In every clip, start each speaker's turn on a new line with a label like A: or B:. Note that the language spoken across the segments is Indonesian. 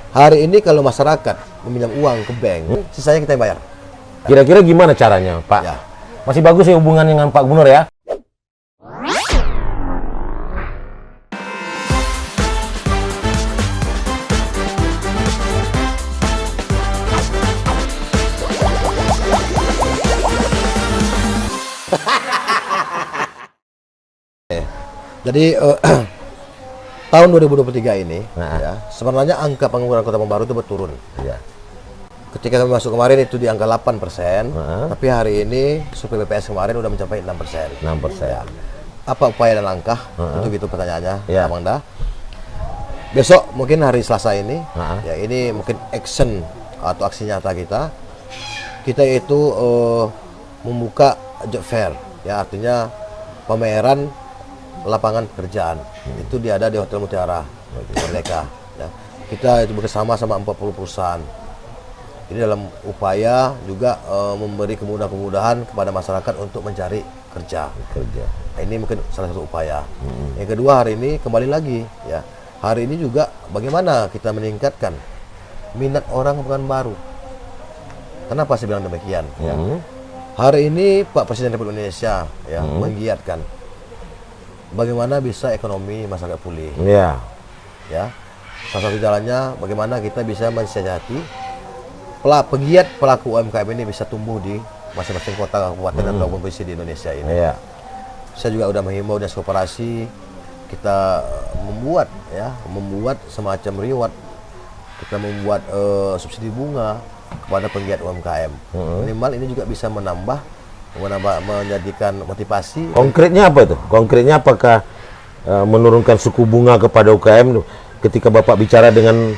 A: Hari ini kalau masyarakat meminjam uang ke bank, sisanya kita yang bayar.
B: Kira-kira gimana caranya, Pak?
A: Ya.
B: Masih bagus ya hubungan dengan Pak Gubernur ya?
A: Jadi tahun 2023 ini, ya, sebenarnya angka pengangguran Kota Pekanbaru itu berturun.
B: Ya.
A: Ketika kami masuk kemarin itu di angka 8%, tapi hari ini survei BPS kemarin udah mencapai 6%.
B: 6%.
A: Ya. Apa upaya dan langkah? Untuk itu pertanyaannya,
B: Ya.
A: Amanda. Besok mungkin hari Selasa ini, ya ini mungkin action atau aksi nyata kita. Kita itu membuka job fair, ya artinya pameran lapangan pekerjaan. Itu ada di Hotel Mutiara Merdeka. Ya. Kita itu bersama sama 40 perusahaan. Ini dalam upaya juga memberi kemudahan kepada masyarakat untuk mencari kerja. Nah, ini mungkin salah satu upaya. Yang kedua, hari ini kembali lagi, ya. Hari ini juga bagaimana kita meningkatkan minat orang Pekanbaru. Kenapa saya bilang demikian? Ya. Hari ini Pak Presiden Republik Indonesia ya menggiatkan bagaimana bisa ekonomi masyarakat pulih.
B: Ya.
A: Ya. Salah satu jalannya bagaimana kita bisa mensiasati pegiat pelaku UMKM ini bisa tumbuh di masing-masing kota, kabupaten dan provinsi di Indonesia ini.
B: Ya.
A: Saya juga udah menghimbau dinas koperasi kita membuat semacam reward, kita membuat subsidi bunga kepada penggiat UMKM. Minimal ini juga bisa menjadikan motivasi.
B: Konkretnya apa itu? Konkretnya apakah menurunkan suku bunga kepada UKM ketika Bapak bicara dengan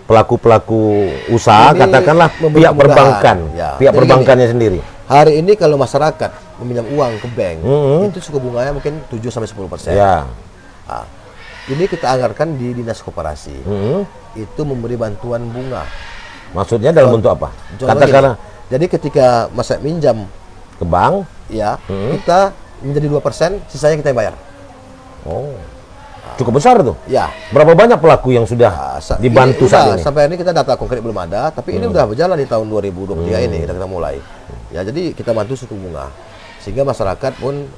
B: pelaku-pelaku usaha,
A: ini
B: katakanlah pihak perbankan,
A: ya.
B: pihak
A: Jadi
B: perbankannya
A: gini,
B: sendiri.
A: Hari ini kalau masyarakat meminjam uang ke bank, itu suku bunganya mungkin 7-10%.
B: Ya.
A: Nah, ini kita anggarkan di dinas koperasi. Itu memberi bantuan bunga.
B: Maksudnya dalam bentuk apa?
A: Contoh
B: Katakanlah
A: gini, jadi ketika masyarakat minjam
B: ke bank,
A: ya, kita menjadi 2%, sisanya kita yang bayar.
B: oh, cukup besar tuh.
A: Ya.
B: Berapa banyak pelaku yang sudah dibantu saat ini?
A: Sampai ini kita data konkret belum ada, tapi ini udah berjalan di tahun 2023 ini kita mulai. Ya, jadi kita bantu suku bunga sehingga masyarakat pun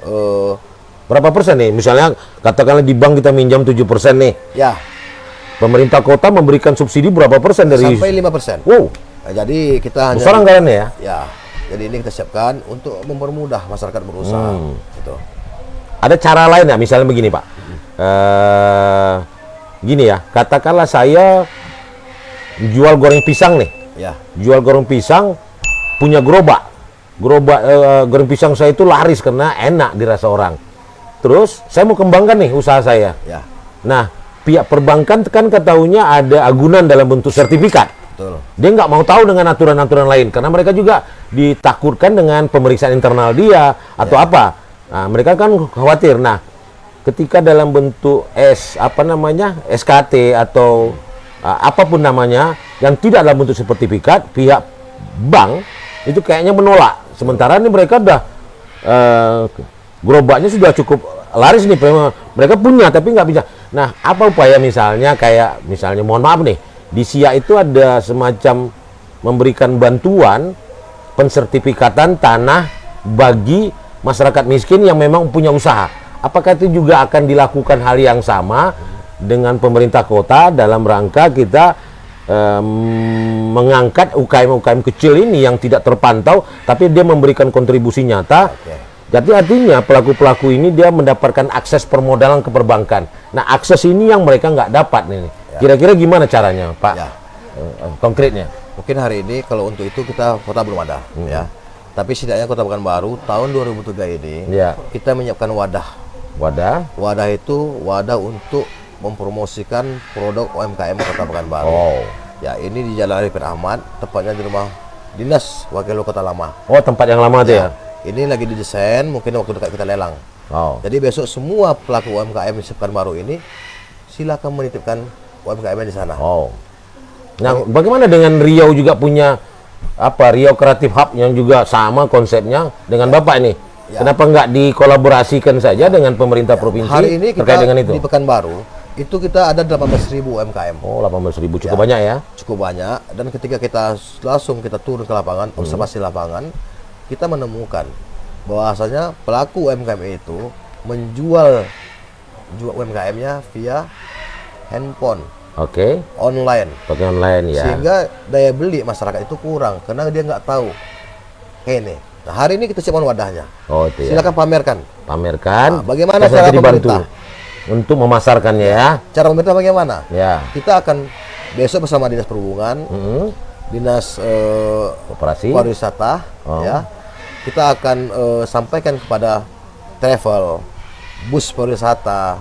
B: Berapa persen nih? Misalnya katakanlah di bank kita minjam 7% nih.
A: ya
B: Pemerintah kota memberikan subsidi berapa persen dari
A: sampai 5%.
B: Wow,
A: Nah, jadi kita hanya
B: besar anggarannya ya?
A: ya. Jadi ini kita siapkan untuk mempermudah masyarakat berusaha. Gitu.
B: Ada cara lain ya? Misalnya begini Pak. Gini ya, katakanlah saya jual goreng pisang nih.
A: Ya.
B: Jual goreng pisang, punya gerobak. Goreng pisang saya itu laris karena enak dirasa orang. Terus saya mau kembangkan nih usaha saya.
A: Ya.
B: Nah, pihak perbankan kan ketahuinya ada agunan dalam bentuk sertifikat.
A: Betul.
B: Dia nggak mau tahu dengan aturan-aturan lain karena mereka juga ditakutkan dengan pemeriksaan internal dia atau apa. Nah, mereka kan khawatir. Nah, ketika dalam bentuk SKT atau apapun namanya yang tidak dalam bentuk sertifikat, pihak bank itu kayaknya menolak. Sementara ini mereka udah gerobaknya sudah cukup laris nih, mereka punya tapi nggak bisa. Nah, apa upaya misalnya mohon maaf nih, di SIA itu ada semacam memberikan bantuan pensertifikatan tanah bagi masyarakat miskin yang memang punya usaha. Apakah itu juga akan dilakukan hal yang sama dengan pemerintah kota dalam rangka kita mengangkat UKM-UKM kecil ini yang tidak terpantau tapi dia memberikan kontribusi nyata. Jadi artinya pelaku-pelaku ini dia mendapatkan akses permodalan ke perbankan. Nah, akses ini yang mereka nggak dapat nih. Kira-kira gimana caranya, Pak?
A: Ya.
B: Konkretnya?
A: Mungkin hari ini kalau untuk itu kita kota belum ada, ya. Tapi setidaknya Kota Pekanbaru tahun 2003 ini kita menyiapkan wadah. Wadah itu wadah untuk mempromosikan produk UMKM Kota Pekanbaru.
B: Oh.
A: Ya, ini di Jalan Arifin Ahmad, tepatnya di rumah Dinas Wakil Kota Lama.
B: Oh, tempat yang lama tuh ya?
A: Ini lagi didesain, mungkin waktu dekat kita lelang.
B: Oh.
A: Jadi besok semua pelaku UMKM di Pekanbaru ini silakan menitipkan UMKM di sana.
B: Oh. Nah, bagaimana dengan Riau juga punya Riau Creative Hub yang juga sama konsepnya dengan Bapak ini? Kenapa nggak dikolaborasikan saja dengan pemerintah provinsi
A: Hari ini kita
B: terkait dengan itu?
A: di Pekanbaru Itu kita ada 18.000 UMKM.
B: Oh, 18.000 cukup
A: Ya.
B: banyak ya.
A: Cukup banyak, dan ketika kita langsung kita turun ke lapangan, observasi lapangan, kita menemukan bahwasanya pelaku UMKM itu menjual UMKM-nya via handphone,
B: Oke.
A: online,
B: Pakai online ya.
A: sehingga daya beli masyarakat itu kurang karena dia nggak tahu. Ini. Nah, hari ini kita siapkan wadahnya.
B: Oh, itu ya.
A: Silakan pamerkan.
B: Pamerkan.
A: Nah, bagaimana
B: terus
A: cara
B: nanti dibantu
A: pemerintah
B: untuk memasarkannya ya.
A: Cara pemerintah bagaimana?
B: Ya.
A: Kita akan besok bersama Dinas Perhubungan, Dinas
B: Koperasi.
A: Pariwisata, ya. Kita akan sampaikan kepada travel, bus pariwisata,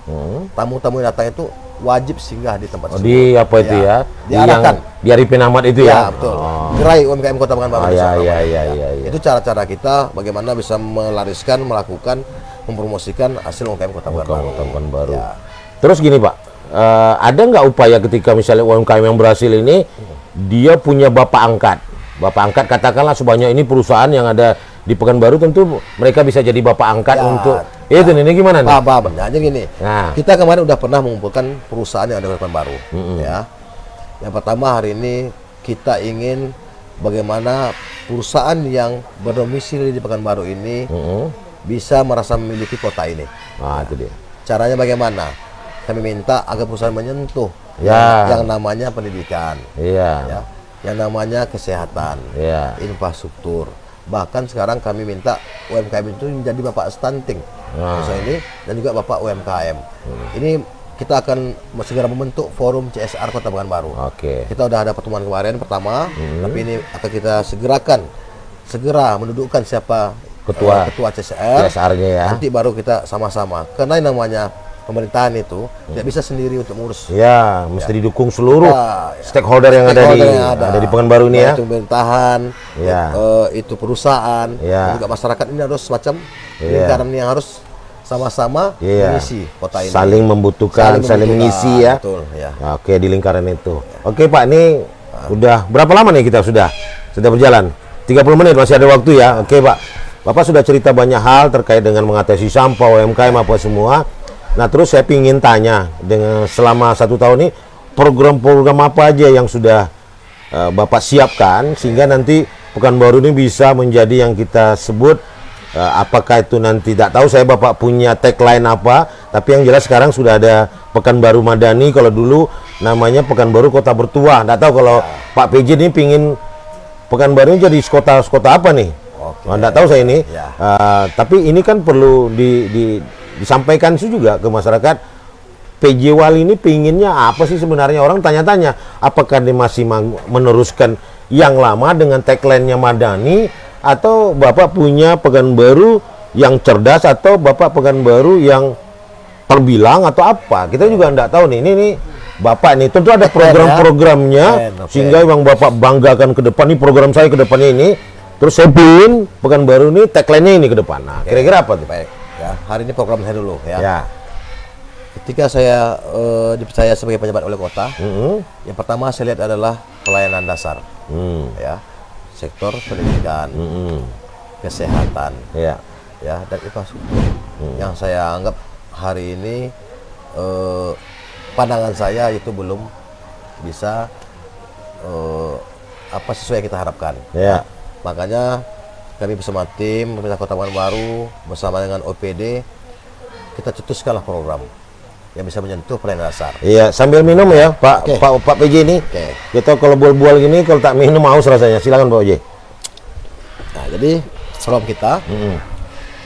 A: tamu-tamu yang datang itu wajib singgah di tempat tersebut.
B: Di apa itu ya?
A: Diarahkan.
B: Di Arifin Ahmad itu ya.
A: Ya, betul. Gerai UMKM Kota Pekanbaru.
B: Ya,
A: Nusa
B: ya,
A: Kambangan.
B: ya, ya, ya.
A: Itu cara-cara kita bagaimana bisa melariskan, melakukan, mempromosikan hasil UMKM Kota
B: Pekanbaru.
A: Ya.
B: Terus gini Pak, ada nggak upaya ketika misalnya UMKM yang berhasil ini dia punya bapak angkat? Bapak angkat katakanlah sebanyak ini perusahaan yang ada di Pekanbaru, tentu mereka bisa jadi bapak angkat
A: Ya,
B: untuk itu ini gimana nih?
A: Paham. Nah, jadi gini,
B: Nah.
A: kita kemarin udah pernah mengumpulkan perusahaan yang ada di Pekanbaru, ya. Yang pertama hari ini kita ingin bagaimana perusahaan yang berdomisili di Pekanbaru ini bisa merasa memiliki kota ini.
B: Nah, itu dia.
A: Caranya bagaimana? Kami minta agar perusahaan menyentuh
B: Ya.
A: yang namanya pendidikan,
B: Iya.
A: ya, yang namanya kesehatan,
B: Iya.
A: infrastruktur. Bahkan sekarang kami minta UMKM itu menjadi bapak stunting, misalnya ini, dan juga bapak UMKM. Ini kita akan segera membentuk forum CSR Kota Pekanbaru.
B: Oke.
A: Kita udah ada pertemuan kemarin pertama, tapi ini akan kita segera mendudukkan siapa ketua CSR.
B: CSR-nya ya.
A: Nanti baru kita sama-sama. Karena yang namanya pemerintahan itu tidak bisa sendiri untuk mengurus.
B: Ya, mesti didukung seluruh
A: Ya,
B: stakeholder yang ada di Pekanbaru ini ya.
A: Itu pemerintahan,
B: Ya.
A: itu perusahaan,
B: Ya.
A: dan juga masyarakat ini harus semacam
B: Ya.
A: lingkaran yang harus sama-sama
B: Iya.
A: mengisi kota ini.
B: Saling membutuhkan, saling mengisi ya.
A: Betul, ya.
B: Oke, di lingkaran itu. Oke, Pak, ini udah berapa lama nih kita sudah berjalan? 30 menit masih ada waktu ya. Oke, Pak. Bapak sudah cerita banyak hal terkait dengan mengatasi sampah, UMKM apa semua. Nah, terus saya ingin tanya, dengan selama 1 tahun ini program-program apa aja yang sudah Bapak siapkan sehingga nanti Pekanbaru ini bisa menjadi yang kita sebut apakah itu nanti tidak tahu saya Bapak punya tagline apa, tapi yang jelas sekarang sudah ada Pekanbaru Madani. Kalau dulu namanya Pekanbaru Kota Bertuah. Tidak tahu kalau Pak PJ ini pingin Pekanbaru ini jadi kota apa nih?
A: Oke.
B: Tidak tahu saya ini.
A: Ya.
B: Tapi ini kan perlu disampaikan juga ke masyarakat. PJ Wali ini pinginnya apa sih sebenarnya? Orang tanya-tanya, apakah dia masih meneruskan yang lama dengan tagline-nya Madani, atau Bapak punya Pekanbaru yang cerdas, atau Bapak Pekanbaru yang terbilang, atau apa? Kita juga tidak tahu nih. Ini Bapak nih tentu ada program-programnya sehingga yang Bapak banggakan ke depan. Ini program saya ke depannya ini. Terus saya pingin Pekanbaru ini tagline-nya ini ke depan. Nah, kira-kira apa tuh?
A: Baik, ya. Hari ini program saya dulu ya.
B: Ya.
A: Ketika saya dipercaya sebagai pejabat oleh kota, yang pertama saya lihat adalah pelayanan dasar, ya, sektor pendidikan, kesehatan,
B: Ya.
A: ya, dan infrastruktur. Yang saya anggap hari ini pandangan saya itu belum bisa sesuai yang kita harapkan.
B: Ya.
A: Makanya kami bersama tim pemerintah Kota Pekanbaru bersama dengan OPD kita cetuskanlah program yang bisa menyentuh pelayanan dasar.
B: Iya, sambil minum ya, Pak.
A: Oke.
B: Pak PJ ini.
A: Oke.
B: Kita kalau bual-bual gini kalau tak minum haus rasanya. Silakan Pak PJ.
A: Nah, jadi program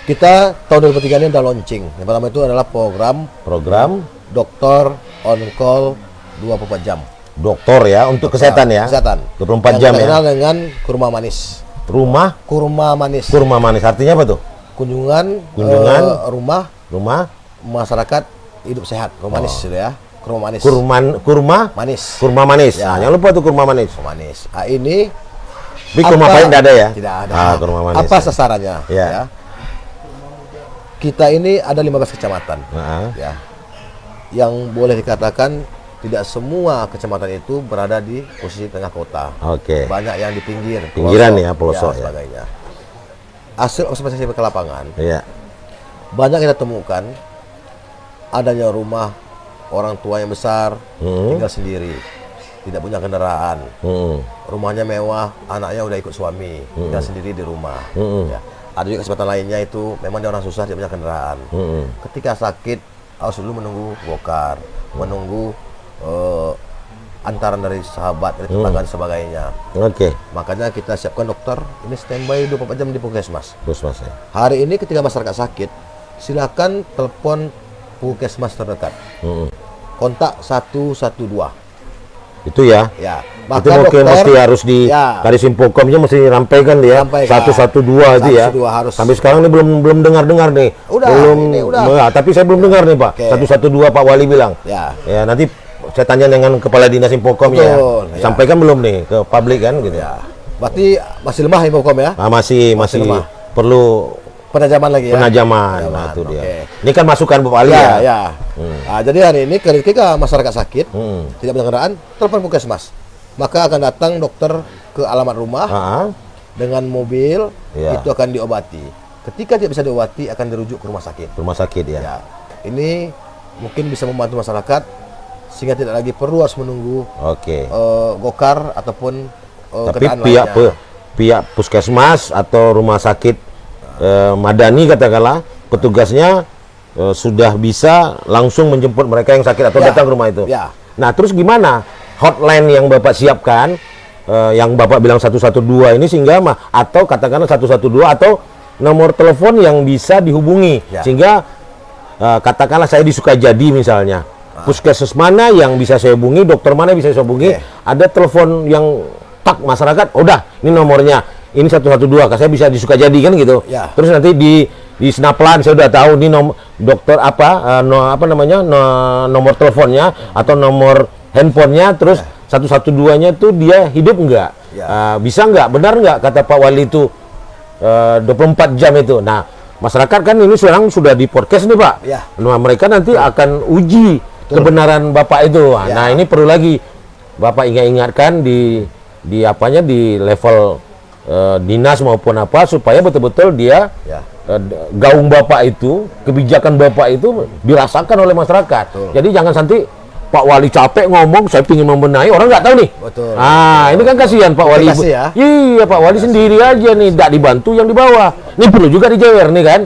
A: kita tahun 2003 ini udah launching. Yang pertama itu adalah program dokter on call 24 jam.
B: Dokter ya untuk kesehatan ya.
A: Kesehatan.
B: 24 jam
A: yang
B: ya.
A: dikenal dengan kurma manis. Kurma manis.
B: Kurma manis artinya apa tuh?
A: Kunjungan rumah masyarakat hidup sehat. Kurma manis gitu ya. Kurma manis.
B: Kurma manis.
A: Ya.
B: Nah, jangan lupa tuh kurma manis.
A: Kurma manis. Nah, ini
B: Tapi kurma pahit tidak ada ya?
A: Tidak ada.
B: Kurma manis.
A: Apa sasarannya?
B: Ya.
A: Ya. Kita ini ada 15 kecamatan.
B: Nah.
A: Ya. Yang boleh dikatakan tidak semua kecamatan itu berada di posisi tengah kota.
B: Oke.
A: Banyak yang di
B: Pinggiran ya, pelosok ya.
A: sebagainya. Hasil observasi ke lapangan,
B: Iya.
A: banyak kita temukan adanya rumah orang tua yang besar, tinggal sendiri, tidak punya kendaraan, rumahnya mewah, anaknya udah ikut suami, tinggal sendiri di rumah. Ya. Ada juga kesempatan lainnya itu memang dia orang susah, tidak punya kendaraan. Ketika sakit harus dulu menunggu bokar, menunggu antaran dari sahabat, dari tetangga dan sebagainya. Makanya kita siapkan dokter ini standby 24 jam di puskesmas.
B: Puskesmas ya.
A: Hari ini ketika masyarakat sakit, silakan telepon puskesmas terdekat. Kontak 112.
B: Itu ya.
A: Ya.
B: Itu mungkin mesti harus di dari Simpokomnya mesti rampaikan dia. 112 itu ya.
A: Harus.
B: Sampai sekarang ini belum dengar nih. Udah. Tapi saya belum dengar nih, Pak. 112 Pak Wali bilang. Ya, nanti saya tanya dengan kepala dinas Simpokomnya ya. Sampaikan belum nih ke publik kan gitu ya. Berarti masih lemah Simpokom ya? Masih lemah. Perlu penajaman lagi ya. Penajaman. Nah, itu dia. Ini kan masukan Pak Wali ya. Nah, jadi hari ini ketika masyarakat sakit, tidak punya kendaraan, telepon puskesmas. Maka akan datang dokter ke alamat rumah dengan mobil, itu akan diobati. Ketika tidak bisa diobati, akan dirujuk ke rumah sakit. Rumah sakit ya. Ini mungkin bisa membantu masyarakat sehingga tidak lagi perlu harus menunggu gokar ataupun kendaraan lainnya. Pihak puskesmas atau rumah sakit madani katakanlah petugasnya sudah bisa langsung menjemput mereka yang sakit atau datang ke rumah itu. Nah, terus gimana hotline yang Bapak siapkan, yang Bapak bilang 112 ini sehingga atau katakanlah 112 atau nomor telepon yang bisa dihubungi sehingga katakanlah saya di Sukajadi misalnya, puskesmas mana yang bisa saya hubungi, dokter mana bisa saya hubungi, ada telepon yang masyarakat, udah ini nomornya, ini 112, saya bisa di Sukajadi kan gitu. Terus nanti di Snaplan saya udah tahu ini dokter nomor teleponnya atau nomor handphonenya, terus 112-nya tuh dia hidup nggak, bisa nggak, benar nggak kata Pak Wali itu 24 jam itu. Nah, masyarakat kan ini sekarang sudah di podcast nih Pak. Nah, mereka nanti akan uji kebenaran Bapak itu. Nah, ini perlu lagi Bapak ingatkan di level dinas maupun apa supaya betul-betul dia gaung Bapak itu, kebijakan Bapak itu dirasakan oleh masyarakat. Jadi jangan nanti Pak Wali capek ngomong, saya ingin membenahi, orang nggak tahu nih. Ini kan kasihan Pak Wali. Iya, Pak Wali sendiri aja nih, tidak dibantu yang di bawah. Ini perlu juga dijewer nih kan.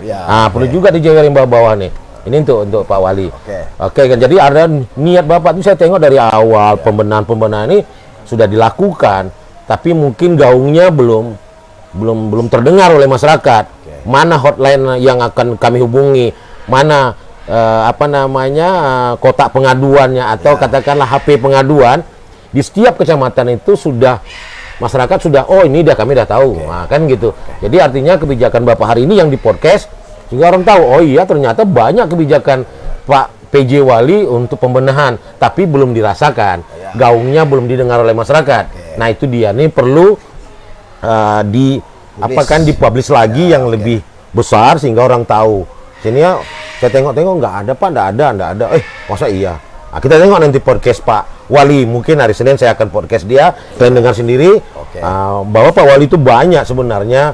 B: Perlu juga dijewer yang bawah-bawah nih. Ini untuk Pak Wali. Oke kan, jadi ada niat Bapak itu saya tengok dari awal pembenahan ini sudah dilakukan, tapi mungkin gaungnya belum terdengar oleh masyarakat. Mana hotline yang akan kami hubungi, mana kotak pengaduannya atau katakanlah HP pengaduan di setiap kecamatan itu sudah masyarakat sudah ini kami dah tahu. Nah, kan gitu. Jadi artinya kebijakan Bapak hari ini yang di podcast sehingga orang tahu, oh iya ternyata banyak kebijakan Pak PJ Wali untuk pembenahan tapi belum dirasakan. Gaungnya belum didengar oleh masyarakat. Nah, itu dia nih perlu dipublish lagi yang lebih besar sehingga orang tahu. Sini ya, saya tengok-tengok nggak ada Pak, nggak ada. Masa iya? Nah, kita tengok nanti podcast Pak Wali, mungkin hari Senin saya akan podcast dia, kalian dengar sendiri bahwa Pak Wali itu banyak sebenarnya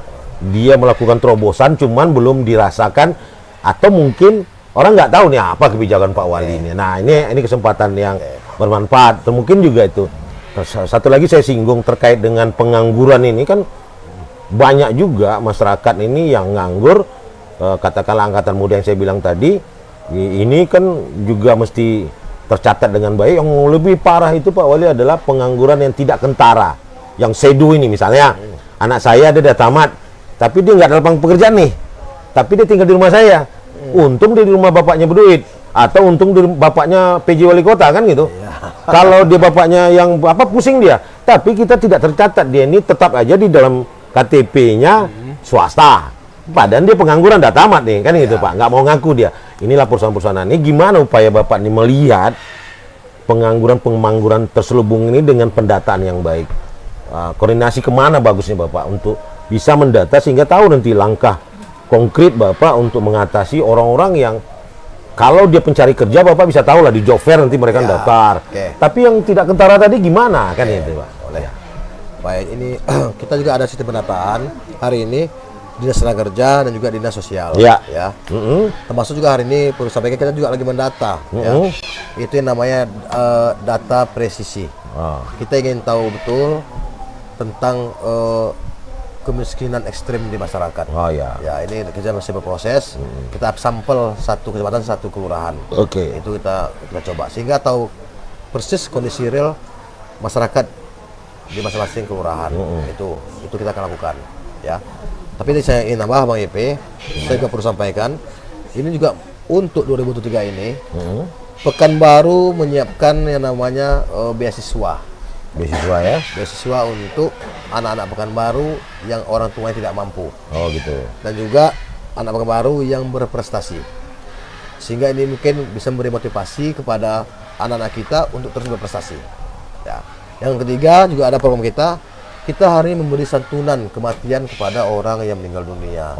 B: dia melakukan terobosan, cuman belum dirasakan atau mungkin orang nggak tahu nih apa kebijakan Pak Wali ini. Nah, ini kesempatan yang bermanfaat. Mungkin juga itu. Satu lagi saya singgung terkait dengan pengangguran ini kan banyak juga masyarakat ini yang nganggur, katakanlah angkatan muda yang saya bilang tadi, ini kan juga mesti tercatat dengan baik. Yang lebih parah itu Pak Wali adalah pengangguran yang tidak kentara, yang sedu ini misalnya. Anak saya dia udah tamat, tapi dia nggak ada lapangan pekerjaan nih, tapi dia tinggal di rumah saya. Untung dia di rumah bapaknya berduit, atau untung di bapaknya PJ Wali Kota kan gitu. Kalau dia bapaknya yang pusing dia, tapi kita tidak tercatat dia ini tetap aja di dalam KTP-nya swasta. Padahal dia pengangguran udah tamat nih kan gitu Pak, nggak mau ngaku dia. Inilah perusahaan-perusahaan ini gimana upaya Bapak nih melihat pengangguran terselubung ini dengan pendataan yang baik. Koordinasi kemana bagusnya Bapak untuk bisa mendata sehingga tahu nanti langkah konkret Bapak untuk mengatasi orang-orang yang kalau dia pencari kerja Bapak bisa tahu lah di job fair nanti mereka daftar. Tapi yang tidak kentara tadi gimana kan itu Pak?
A: Baik, ini kita juga ada sistem pendataan hari ini. Dinas Tenaga Kerja dan juga Dinas Sosial.
B: Ya.
A: Ya. Termasuk juga hari ini perlu sampaikan kita juga lagi mendata. Ya. Itu yang namanya data presisi. Kita ingin tahu betul tentang kemiskinan ekstrim di masyarakat.
B: Ya.
A: Ya, ini kita masih berproses. Kita sampel satu kecamatan, satu kelurahan.
B: Oke.
A: Itu kita coba sehingga tahu persis kondisi real masyarakat di masing-masing kelurahan. Itu kita akan lakukan, ya. Tapi ini saya ingin nambah Bang YP, saya juga perlu sampaikan, ini juga untuk 2023 ini, Pekanbaru menyiapkan yang namanya beasiswa.
B: Beasiswa ya?
A: Beasiswa untuk anak-anak Pekanbaru yang orang tuanya tidak mampu.
B: Oh gitu.
A: Dan juga anak Pekanbaru yang berprestasi. Sehingga ini mungkin bisa memberi motivasi kepada anak-anak kita untuk terus berprestasi. Ya. Yang ketiga juga ada program kita hari ini memberi santunan kematian kepada orang yang meninggal dunia.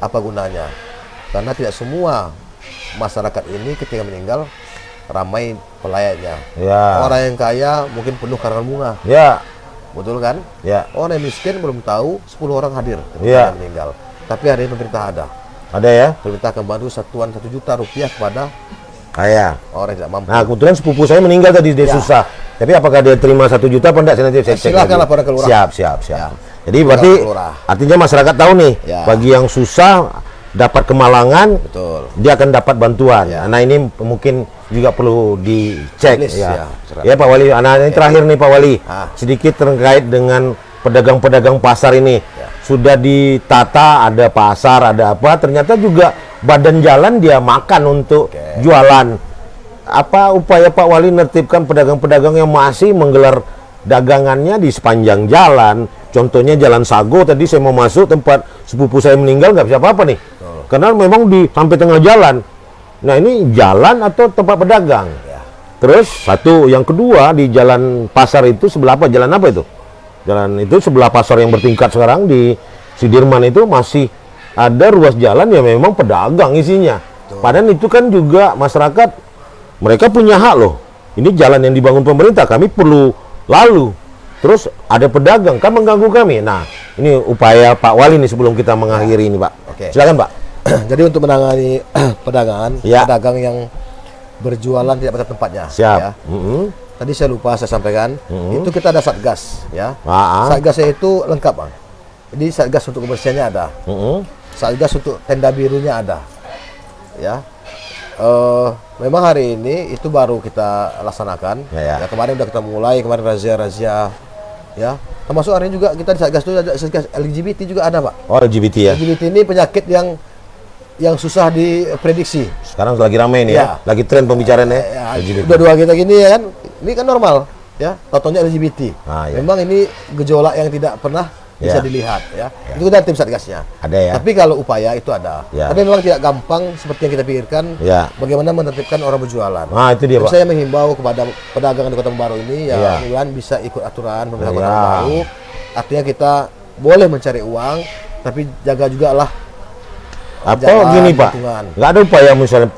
A: Apa gunanya? Karena tidak semua masyarakat ini ketika meninggal ramai pelayatnya.
B: Ya.
A: Orang yang kaya mungkin penuh karangan bunga.
B: Ya.
A: Betul kan?
B: Ya.
A: Orang yang miskin belum tahu 10 orang hadir ketika
B: Ya.
A: dia meninggal. Tapi hari ini pemerintah ada.
B: Ada ya?
A: Pemerintah akan bantu satuan 1 juta rupiah kepada
B: Kaya.
A: orang yang tidak mampu.
B: Nah, kebetulan sepupu saya meninggal tadi, dia susah. Tapi apakah dia terima 1 juta apa enggak? Saya nanti saya cek
A: Silakan
B: lagi.
A: laporan ke lurah.
B: Siap.
A: Ya.
B: Jadi berarti
A: Lurah.
B: artinya masyarakat tahu nih,
A: Ya.
B: bagi yang susah dapat kemalangan,
A: Betul.
B: dia akan dapat bantuan.
A: Ya.
B: Nah, ini mungkin juga perlu dicek
A: Tulis,
B: ya.
A: ya.
B: Ya, Pak Wali. Nah, ini terakhir nih Pak Wali. Sedikit terkait dengan pedagang-pedagang pasar ini. Sudah ditata, ada pasar, ada apa, ternyata juga badan jalan dia makan untuk jualan. Apa upaya Pak Wali menertibkan pedagang-pedagang yang masih menggelar dagangannya di sepanjang jalan? Contohnya Jalan Sago, tadi saya mau masuk tempat sepupu saya meninggal, nggak bisa apa-apa nih. Karena memang di sampai tengah jalan. Nah, ini jalan atau tempat pedagang? Terus satu, yang kedua di jalan pasar itu sebelah apa? Jalan apa itu? Jalan itu sebelah pasar yang bertingkat sekarang di Sudirman itu masih ada ruas jalan yang memang pedagang isinya. Padahal itu kan juga masyarakat, mereka punya hak loh. Ini jalan yang dibangun pemerintah, kami perlu lalu. Terus ada pedagang kan mengganggu kami. Nah, ini upaya Pak Wali nih sebelum kita mengakhiri ini, Pak. Silakan, Pak.
A: Jadi untuk menangani pedagang yang berjualan tidak pada tempatnya.
B: Siap.
A: Ya. Tadi saya lupa saya sampaikan, itu kita ada satgas, ya. Satgasnya itu lengkap, Bang. Jadi satgas untuk kebersihannya ada, satgas untuk tenda birunya ada, ya. Memang hari ini itu baru kita laksanakan. Ya, kemarin udah kita mulai, kemarin razia, ya. Termasuk hari ini juga kita di satgas itu ada satgas LGBT juga ada, Pak.
B: Oh, LGBT ya.
A: LGBT ini penyakit yang susah diprediksi.
B: Sekarang lagi ramai nih ya. Lagi tren pembicaraannya.
A: LGBT. Udah dua kita gini ya kan, ini kan normal ya, totonya LGBT. Memang ini gejolak yang tidak pernah bisa dilihat ya. Itu kita tim satgasnya.
B: Ada ya.
A: Tapi kalau upaya itu ada. Tapi memang tidak gampang seperti yang kita pikirkan. Bagaimana menertibkan orang berjualan.
B: Nah, itu dia, Pak.
A: Saya menghimbau kepada pedagang di Kota Baru ini ya, mudah-mudahan bisa ikut aturan pemerintah Kota Baru. Artinya kita boleh mencari uang, tapi jaga juga lah.
B: Atau gini Pak, nggak ada upaya misalnya,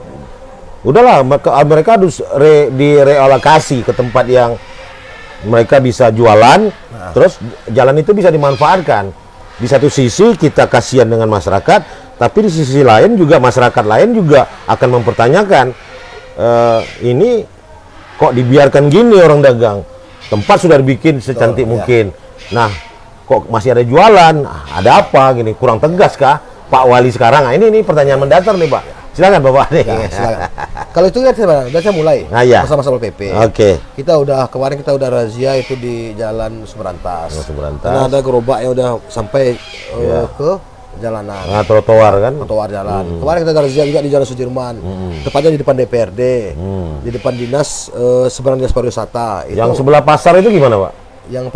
B: udahlah mereka harus direalokasi ke tempat yang mereka bisa jualan, terus jalan itu bisa dimanfaatkan. Di satu sisi kita kasihan dengan masyarakat, tapi di sisi lain juga masyarakat lain juga akan mempertanyakan, ini kok dibiarkan gini orang dagang, tempat sudah dibikin secantik mungkin, nah kok masih ada jualan, ada apa gini, kurang tegas kah Pak Wali sekarang? Nah, ini pertanyaan mendatar nih, Pak. Silakan Bapak nih.
A: Silakan. Kalau itu kan saya mulai bersama Satpol PP. Kemarin kita udah razia itu di Jalan Seberantas. Karena ada gerobak yang udah sampai ke jalanan.
B: Nah, trotoar kan?
A: Trotoar jalan. Kemarin kita ada razia juga di Jalan Sudirman. Tepatnya di depan DPRD. Di depan dinas seberang dinas pariwisata.
B: Yang sebelah pasar itu gimana, Pak?
A: Yang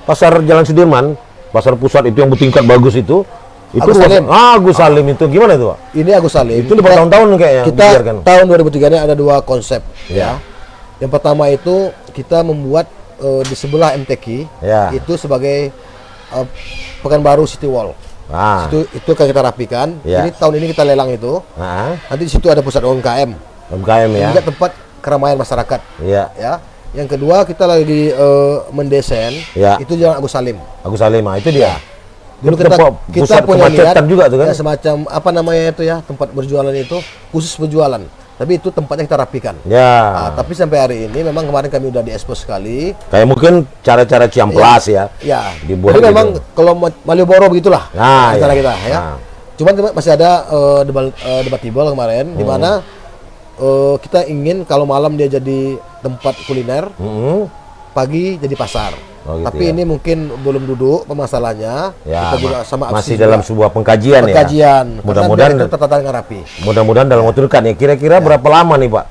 B: pasar Jalan Sudirman, pasar pusat itu yang bertingkat bagus itu. Itu Agus Salim itu gimana itu, Pak? Ini
A: Agus Salim.
B: Itu di bertahun-tahun kayaknya.
A: Kita tahun 2003 ini ada dua konsep ya. Yang pertama itu kita membuat di sebelah MTQ itu sebagai Pekanbaru City Wall. Itu akan kita rapikan. Ini tahun ini kita lelang itu. Nanti di situ ada pusat UMKM ya. Juga tempat keramaian masyarakat. Ya. Yang kedua kita lagi mendesain itu Jalan Agus Salim.
B: Agus Salim, itu dia.
A: Dulu kita
B: pusat
A: punya
B: kemacetan juga tuh kan.
A: ya, semacam apa namanya itu ya, tempat berjualan itu khusus berjualan. Tapi itu tempatnya kita rapikan.
B: Ya.
A: Nah, tapi sampai hari ini memang kemarin kami udah diekspos sekali.
B: Kayak mungkin cara-cara ciamplas ya.
A: Ya.
B: Dibuat
A: Jadi
B: gitu.
A: memang kalau Malioboro begitulah
B: Nah,
A: cara
B: ya.
A: kita ya.
B: Nah.
A: Cuman masih ada debatable kemarin di mana kita ingin kalau malam dia jadi tempat kuliner, pagi jadi pasar.
B: Oh, gitu
A: Tapi
B: ya.
A: ini mungkin belum duduk permasalahannya.
B: Ya,
A: Kita juga sama
B: masih
A: APSI
B: dalam
A: juga.
B: sebuah pengkajian ya.
A: Pengkajian.
B: Mudah-mudahan
A: Karena biar itu tertata dengan rapi.
B: Mudah-mudahan dalam waktu dekat nih. Kira-kira berapa lama nih Pak?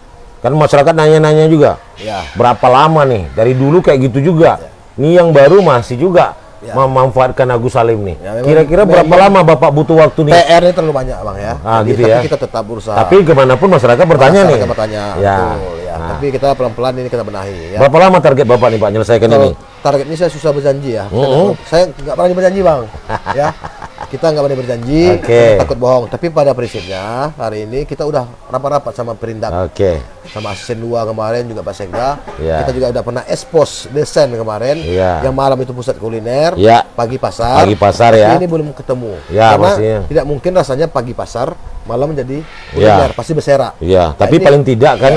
B: Kan masyarakat nanya-nanya juga.
A: Ya.
B: Berapa lama nih? Dari dulu kayak gitu juga. Nih yang baru masih juga
A: Ya.
B: memanfaatkan Agus Salim nih.
A: Ya, memang-
B: Kira-kira berapa lama Bapak butuh waktu nih?
A: PR-nya terlalu banyak bang ya.
B: Ah, gitu
A: tapi
B: ya.
A: kita tetap berusaha.
B: Tapi kemanapun masyarakat bertanya nih.
A: Masyarakat bertanya.
B: Ya.
A: Betul, ya.
B: Nah.
A: Tapi kita pelan-pelan ini kita benahi ya.
B: Berapa lama target Bapak nih Pak menyelesaikan ini?
A: Kalau target ini saya susah berjanji ya. Saya nggak berani berjanji bang. Ya, kita nggak berani berjanji.
B: Oke.
A: Takut bohong. Tapi pada prinsipnya hari ini kita udah rapat-rapat sama Perindak,
B: Oke.
A: sama asisten 2 kemarin juga Pak Sekda.
B: Ya.
A: Kita juga udah pernah expose desain kemarin.
B: Ya.
A: Yang malam itu pusat kuliner.
B: Ya.
A: Pagi pasar.
B: Pagi pasar ya.
A: Tapi ini belum ketemu.
B: Ya,
A: Karena
B: pastinya.
A: tidak mungkin rasanya pagi pasar malam menjadi
B: Ya.
A: kuliner. Pasti berserak.
B: Iya,
A: Nah,
B: tapi
A: ini-
B: paling tidak kan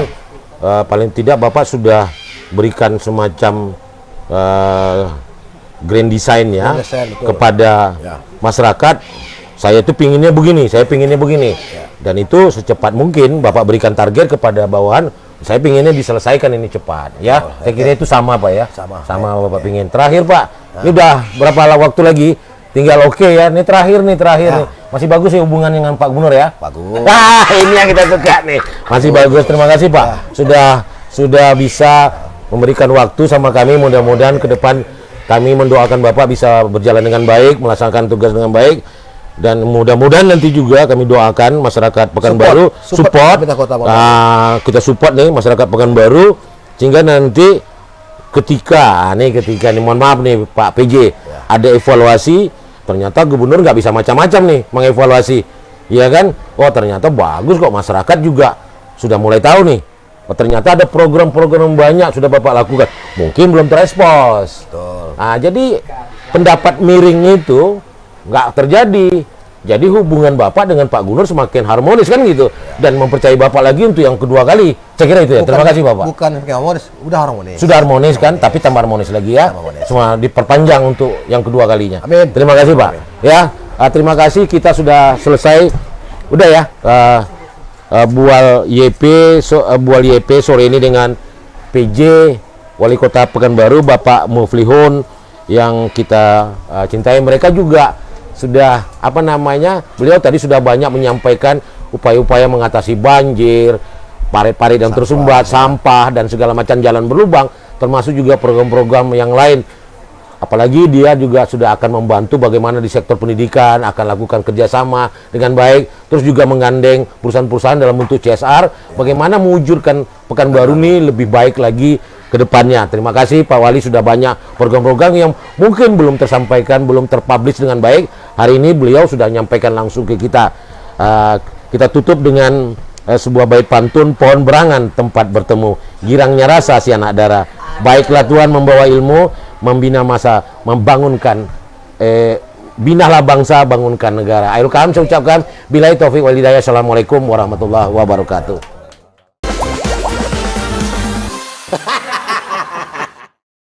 B: paling tidak Bapak sudah berikan semacam grand design ya
A: Grand design, betul.
B: kepada
A: Ya.
B: masyarakat. Saya itu pinginnya begini, saya pinginnya begini. Dan itu secepat mungkin Bapak berikan target kepada bawahan. Saya pinginnya diselesaikan ini cepat ya. Saya kira itu sama Pak ya.
A: Sama.
B: Bapak pingin. Terakhir Pak, ini udah berapa waktu lagi? Tinggal oke ya. Ini terakhir nih. Masih bagus ya hubungan dengan Pak Gubernur ya?
A: Bagus.
B: Ah, ini yang kita suka nih. Masih bagus. Terima kasih Pak. Sudah bisa memberikan waktu sama kami. Mudah-mudahan ke depan kami mendoakan Bapak bisa berjalan dengan baik, melaksanakan tugas dengan baik. Dan mudah-mudahan nanti juga kami doakan masyarakat Pekanbaru support.
A: pemerintah kota Bang.
B: Kita support nih masyarakat Pekanbaru sehingga nanti ketika nih mohon maaf nih Pak PJ ada evaluasi, ternyata gubernur nggak bisa macam-macam nih mengevaluasi, ya kan? Oh ternyata bagus kok, masyarakat juga sudah mulai tahu nih. Oh, ternyata ada program-program banyak sudah Bapak lakukan, mungkin belum terekspos. Nah, jadi pendapat miring itu nggak terjadi. Jadi hubungan Bapak dengan Pak Gubernur semakin harmonis kan gitu, dan mempercayai Bapak lagi untuk yang kedua kali. Saya kira itu ya. Terima kasih Bapak.
A: Bukan harmonis, udah harmonis.
B: Sudah harmonis kan, tapi tambah harmonis lagi ya.
A: Harmonis.
B: Semua diperpanjang untuk yang kedua kalinya.
A: Amin.
B: Terima kasih Pak. Ya, terima kasih, kita sudah selesai. Udah ya. Bual YP sore ini dengan PJ Wali Kota Pekanbaru Bapak Muflihun yang kita cintai. Mereka juga sudah beliau tadi sudah banyak menyampaikan upaya-upaya mengatasi banjir, parit-parit yang tersumbat, sampah dan segala macam jalan berlubang, termasuk juga program-program yang lain. Apalagi dia juga sudah akan membantu bagaimana di sektor pendidikan, akan lakukan kerjasama dengan baik, terus juga menggandeng perusahaan-perusahaan dalam bentuk CSR, bagaimana mewujudkan Pekanbaru ini lebih baik lagi ke depannya. Terima kasih Pak Wali, sudah banyak program-program yang mungkin belum tersampaikan, belum terpublish dengan baik. Hari ini beliau sudah menyampaikan langsung ke kita. Kita tutup dengan sebuah bait pantun, pohon berangan tempat bertemu, girangnya rasa si anak darah. Baiklah Tuhan membawa ilmu, membina masa, membangunkan binalah bangsa, bangunkan negara. Akhirul kalam saya ucapkan billahi taufik wal hidayah. Assalamualaikum warahmatullahi wabarakatuh.